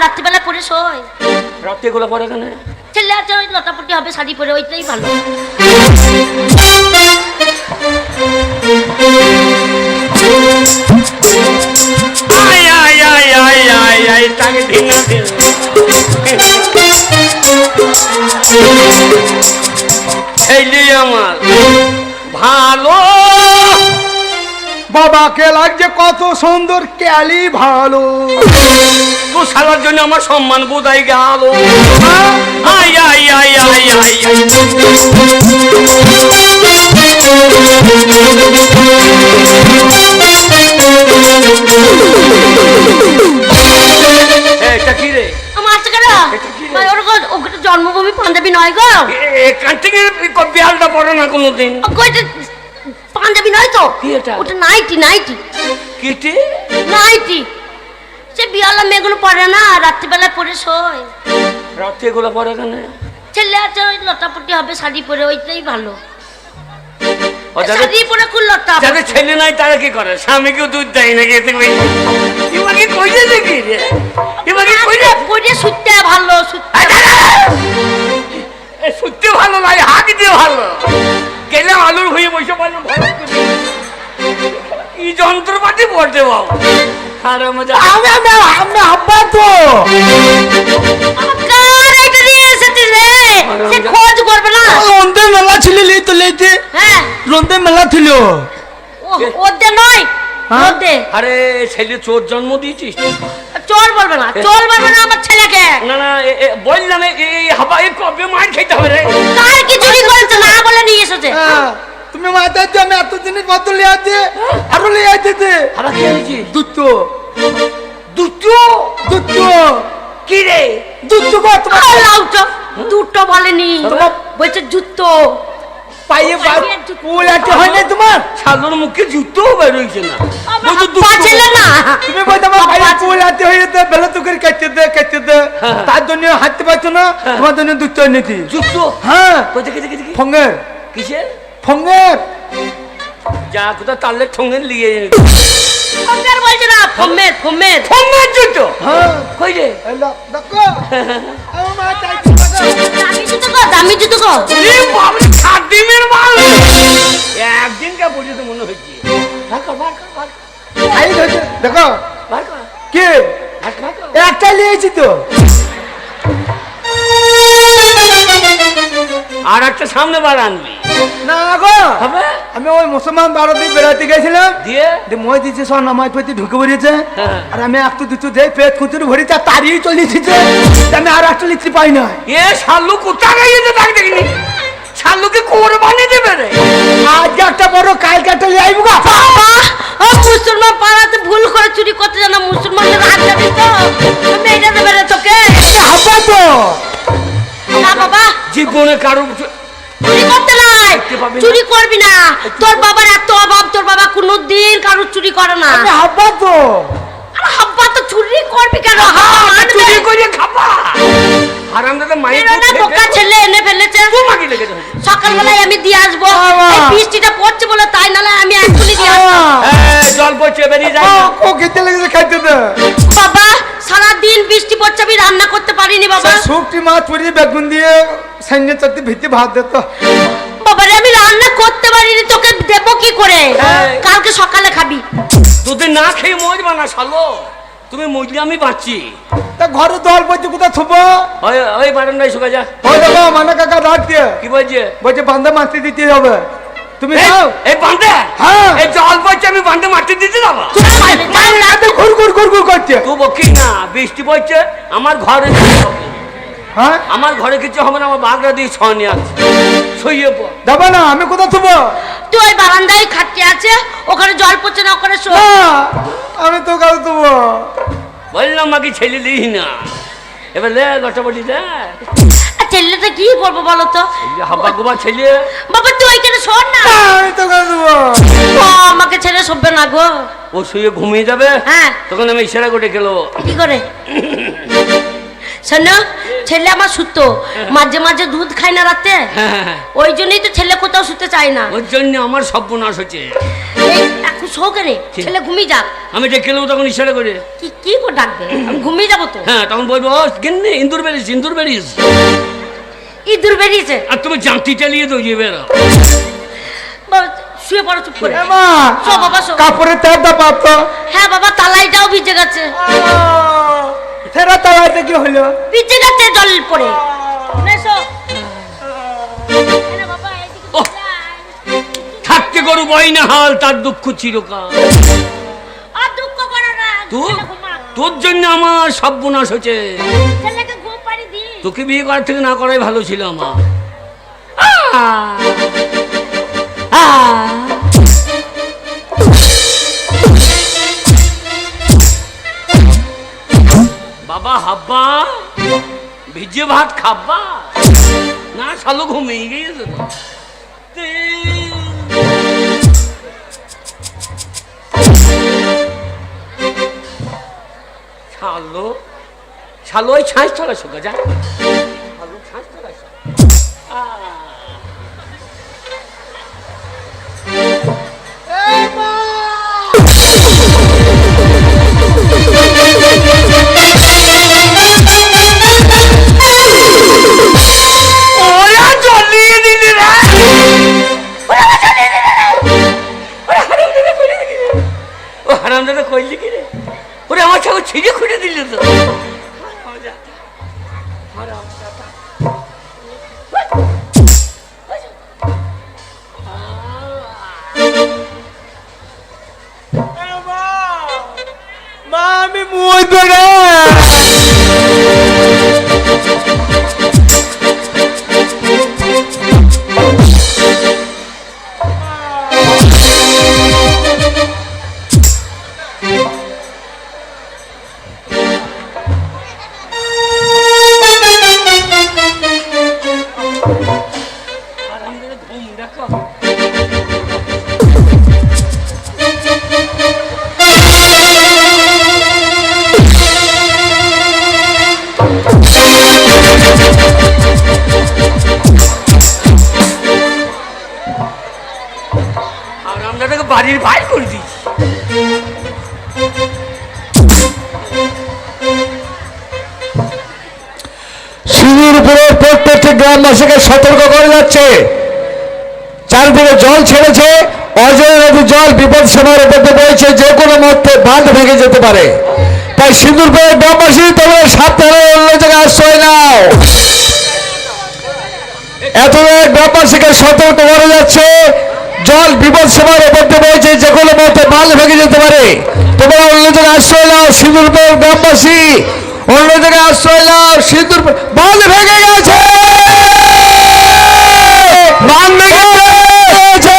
রাত্রিবেলা পরে শোয়। রাতে এগুলো পরে কেন? ছেলে আছে ওই লটাপটি হবে শাড়ি পরে, ওইটাই ভালো। ছেলে আমার ভালো বাবাকে লাগছে কত সুন্দর, ক্যালি ভালো। তো সারার জন্য আমার সম্মান বোধাই গেল। I I I I I এটা কি রে? আমার আছে কেন? ওকে জন্মভূমি পাঞ্জাবি নয় গো। এখান থেকে বিয়ালটা পড়ে না কোনোদিন। পাঞ্জাবি নয় তো, কি এটা? ওটা নাইটি। নাইটি কিটি নাইটি সে বিয়ালা মেয়েগুলো পরে না, রাত্রিবেলা পরে শোয়। রাতে এগুলো পরে কেন? ছেলে আছে ওই লটাপটি হবে শাড়ি পরে, ওইটাই ভালো। যাদের শাড়ি পরে খুব লটা। যাদের ছেলে নাই তারা কি করে? স্বামীকেও দুধ দেয় নাকি? এতে এবারে কইছে নাকি রে? এবারে কইছে পরে শুতে ভালো, শুতে ভালো লাগে, হাঁক দিয়ে ভালো গেলে আলুর হয়ে বসে পারলো। কি যন্ত্রপাতি পড়তে বাবু। আর মজা আমি আব্বা তো কার এটা নিয়ে এসেছে রে? সে খোঁজ করবে না। রন্দে মেলা ছিল তো লেতে। হ্যাঁ রন্দে মেলা ছিল। ওদের নয়, ওদের। আরে ছেলে চোর জন্ম দিয়েছিস? চোর বলবে না, চোর বলবে না আমার ছেলেকে। না না বললাম এই হাবা এই কবে মার খেতে হবে রে? কার কি চুরি করেছে না বলে নিয়ে এসেছে? তুমি মাথায় আমি এত জিনিস পত্র লিয়ে আছে, আরো লিয়ে আছে। আবার কি হয়েছে? দুটো দুটো দুটো কি রে? দুটো কত লাউটো দুটো বলেনি, বলছে জুতো। পাইয়ে ফুল আছে হয় না তোমার? শালোর মুখে জুতো বের হইছে না। ছিল না তুমি বলতে আমার পাইয়ে ফুল আছে হয়ে যেতে বেলা তো করে কেটে দে তার জন্য হাঁটতে পারছো না, তোমার জন্য দুটো এনেছি। জুতো? হ্যাঁ। কোথা থেকে দেখি? ফঙ্গের। কিসের ফঙ্গের? যা কোথা তাহলে ঠোঙের লিয়ে ফমের বলছে না, ফমের ফমের ফঙ্গের জুতো। হ্যাঁ কই রে? এলা দেখো আমার মা চাইছে দামি জুতো গো, দামি জুতো গো। এ বাবা সাদিমের মাল একদিন কা পর্যন্ত মনে হচ্ছে আই দেখো কে একটা লিয়েছি তো। আর একটা সামনে বার আনবি না গো হবে? আমি ওই মুসলমান ভারতে বেড়াতে গেছিলাম, দিয়ে মই দিচ্ছে সব নামাজ পড়তে ঢুকে পড়েছে। হ্যাঁ। আর আমি একটু দুটো দেই পেট খুঁচুরি ভরিতে তাড়িয়ে চলে এসেছে। আমি আর একটা লিখতে পাই না। এ শালু কোথা গিয়েছে তাকে দেখিনি? শালুকে কোরবানি দেবে রে? আজকে একটা বড় কালকে একটা লিয়ে আইবো গা। মুসলমান পাড়াতে ভুল করে চুরি করতে জানা, মুসলমানদের হাত যাবি তো মেয়েটা দেবে রে তোকে। হাব্বা তো না বাবা, জীবনে কারো চুরি করতে নাই, চুরি করবি না। তোর বাবার এত অভাব, তোর বাবা কোনোদিন কারো চুরি করে না। হাব্বা তো হাব্বা তো চুরি করবি কেন? চুরি করে খাবা হারামদাদা মায়ের না বোকা ছেলে এনে ফেলেছে। তোমাকে লেগে যাবে। সকালবেলায় আমি দিয়ে আসবো, এই বৃষ্টিটা পড়ছে বলে তাই, নালে আমি এখনই দিয়ে আসবো। জল পড়ছে বেরিয়ে যায়। ও খেতে লেগেছে খাইতে দে। বাবা সারাদিন বৃষ্টি পড়ছে, আমি রান্না করতে পারিনি বাবা। শুকটি মাছ পড়িয়ে বেগুন দিয়ে সাইনে চারটি ভিত্তি ভাত দিত। বাবারে আমি রান্না করতে পারিনি, তোকে দেবো কি করে? কালকে সকালে খাবি। দুদিন না খেয়ে মরবা না শালো, তুমি মরলে আমি বাঁচছি। তা ঘরে দল বলছে কোথায় থুব? ওই বারান্দায় শুকা যা। ওই দেখো মানে কাকা রাত দিয়ে কি বলছে? বলছে বান্ধা মারতে দিতে হবে। তুমি যাও। এই বান্ধে? হ্যাঁ। এই জল পড়ছে আমি বান্ধে মারতে দিতে যাবো? ঘুর ঘুর ঘুর ঘুর করছে। তুই বকি না, বৃষ্টি পড়ছে আমার ঘরে হ্যাঁ আমার ঘরে কিছু হবে না, আমার বাগড়া দিয়ে ছনি আছে শুয়ে পড়। যাবো না, আমি কোথায় থুব? তুই ওই বারান্দায় খাটতে আছে, ওখানে জল পড়ছে না, ওখানে শো। আমি তো কাল থুব। বললাম আমাকে ছেলে দিই না, এবার লে লটাপটি দে। ছেলেটা কি করবো বলো তো? হাব্বা গোবা ছেলে। বাবা তুই ওইখানে শোন না। আমি তো কাল থুব। আমাকে ছেলে শোবে না গো। ও শুয়ে ঘুমিয়ে যাবে, হ্যাঁ তখন আমি ইশারা করে গেল। কি করে? শোনো, ছেলে আমার সুতো, মাঝে মাঝে দুধ খায় না রাতে, ওই জন্যই তো ছেলে কোথাও শুতে চায় না। ওর জন্য আমার সর্বনাশ হচ্ছে। এখন শোকে রে, ছেলে ঘুমিয়ে যাক। আমি ডেকে নেবো তখন ইশারা করে। কি করে ডাকবে? আমি ঘুমিয়ে যাবো তো। হ্যাঁ তখন বলবো গিন্নি ইন্দুর বেরিস, ইন্দুর বেরিস। ইঁদুর বেরিয়েছে। আর তুমি জাঁতি চালিয়ে তো গিয়ে বেরো। শুয়ে পড়ো চুপ করে। মা শো বাবা শো। কাপড়ের তারটা পাত। হ্যাঁ বাবা, তালাইটাও ভিজে গেছে। ফেরা তালাইতে কি হলো? ভিজে গেছে জল পড়ে। এসো। এনে বাবা এদিকে ওহ। থাকতে গরু বই না হাল, তার দুঃখ চিরকাল। আর দুঃখ করো না। তোর জন্য আমার সর্বনাশ হয়েছে। ছেলেকে ঘুম পাড়ি দি। তোকে বিয়ে করার থেকে না করাই ভালো ছিল আমার। বাবা হাব্বা ভিজে ভাত খাব্বা না, শালো ঘুমিয়ে গিয়েছে তো। শালো শালো ওই ছাঁচ তোলা শোকা যা, শালো ছাঁচ তোলা শোকা। হারামদাদা কইলি কি রে? ওরে আমার ছাগল ছিঁড়ে খুঁড়ে দিল তো। মা আমি মুই ধরে বাড়ির বাইর করে দিয়েছি। সিঁদুরপুরের প্রত্যেকটি গ্রামবাসীকে সতর্ক করে যাচ্ছে, চারদিকে জল ছেড়েছে, অজয় নদীর জল বিপদ সীমার উপর বইছে, যে কোনো মুহূর্তে বাঁধ ভেঙে যেতে পারে। তাই সিঁদুরপুরের গ্রামবাসী তোমরা সাবধানে অন্য জায়গায় আশ্রয় নাও। এত গ্রামবাসীকে সতর্ক করে যাচ্ছে, জল বিপদ সীমার উপর বইছে, যে কোনো মুহূর্তে বাঁধ ভেঙে যেতে পারে। তোমরা অন্য জায়গায় আশ্রয় নাও। সিঁদুরপুরের গ্রামবাসী অন্য জায়গায় আশ্রয় নাও। সিঁদুর বাঁধ ভেঙে গেছে, বাঁধ ভেঙে গেছে,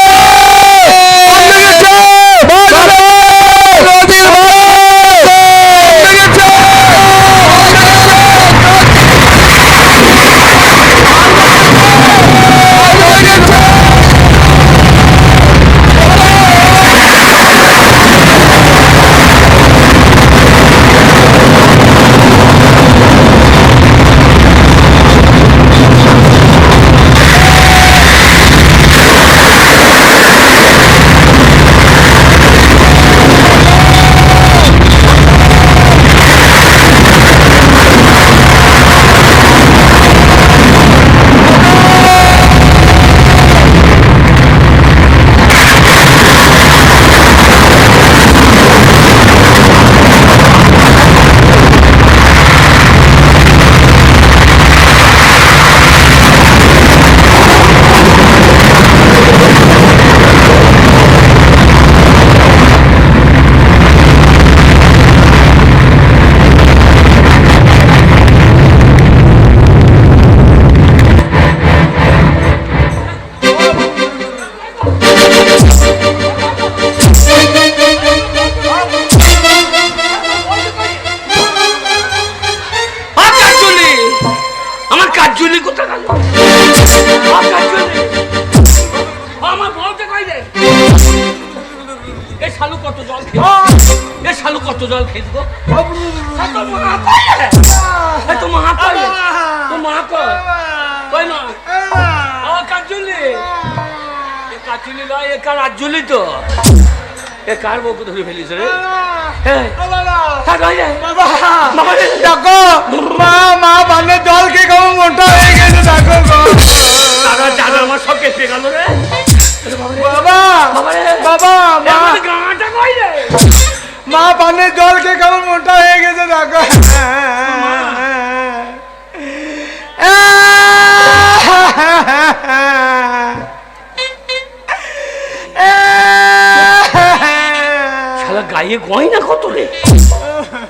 নদীর কত জল খেয়েছি গো। কাজুলি তো এ কার বউকে ধরে ফেলিস রে বাবা থাক হয়ে যায় বাবা বাবা রে। দেখো মা মা পানে জল খেয়ে কেমন মোটা হয়ে গেছে দেখো গো। দাদা দাদা আমার সব কেটে গেল রে বাবা বাবা রে। বাবা মা আমার গাঁটা কই রে মা পানে জল খেয়ে কেমন মোটা হয়ে গেছে দেখো শালা গায়ে গয়না কত রে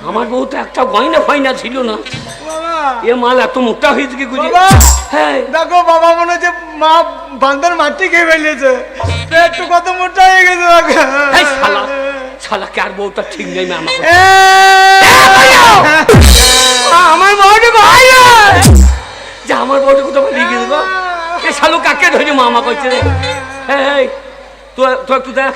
আমার বউ তো একটা গয়না ফয়না ছিল না বাবা এ মাল এত মোটা হয়েছে কি বুঝি বাবা হ্যাঁ দেখো বাবা মনে হচ্ছে মা বান্দার মাটি খেয়ে ফেলেছে পেটটা কত মোটা হয়ে গেছে এই শালা শালা কে আর বউটা ঠিক নেই মা আমাকে আমার বউটা কই রে যে আমার বউটা কোথাও নিয়ে গেছে গো এ শালু কাকে ধরে মামা কইছে রে এই তুই একটু দেখ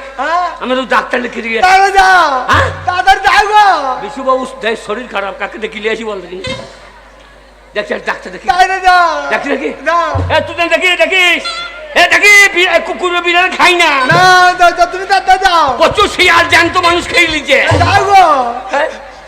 আমি তো ডাক্তার লিখে দিয়ে তাহলে যাও হ্যাঁ? তাড়াতাড়ি যাও গো বিশুবাবু দেখ শরীর খারাপ কাকে দেখি লিয়ে আসি বল দেখি দেখছি ডাক্তার দেখি তাড়াতাড়ি যাও ডাক্তার দেখি যাও এ তুই দেখিস এ দেখি কুকুর বিড়াল খাই না না যাও তুমি তাড়াতাড়ি যাও প্রচুর শিয়াল জ্যান্ত মানুষ খেয়ে লিছে যাও গো হ্যাঁ?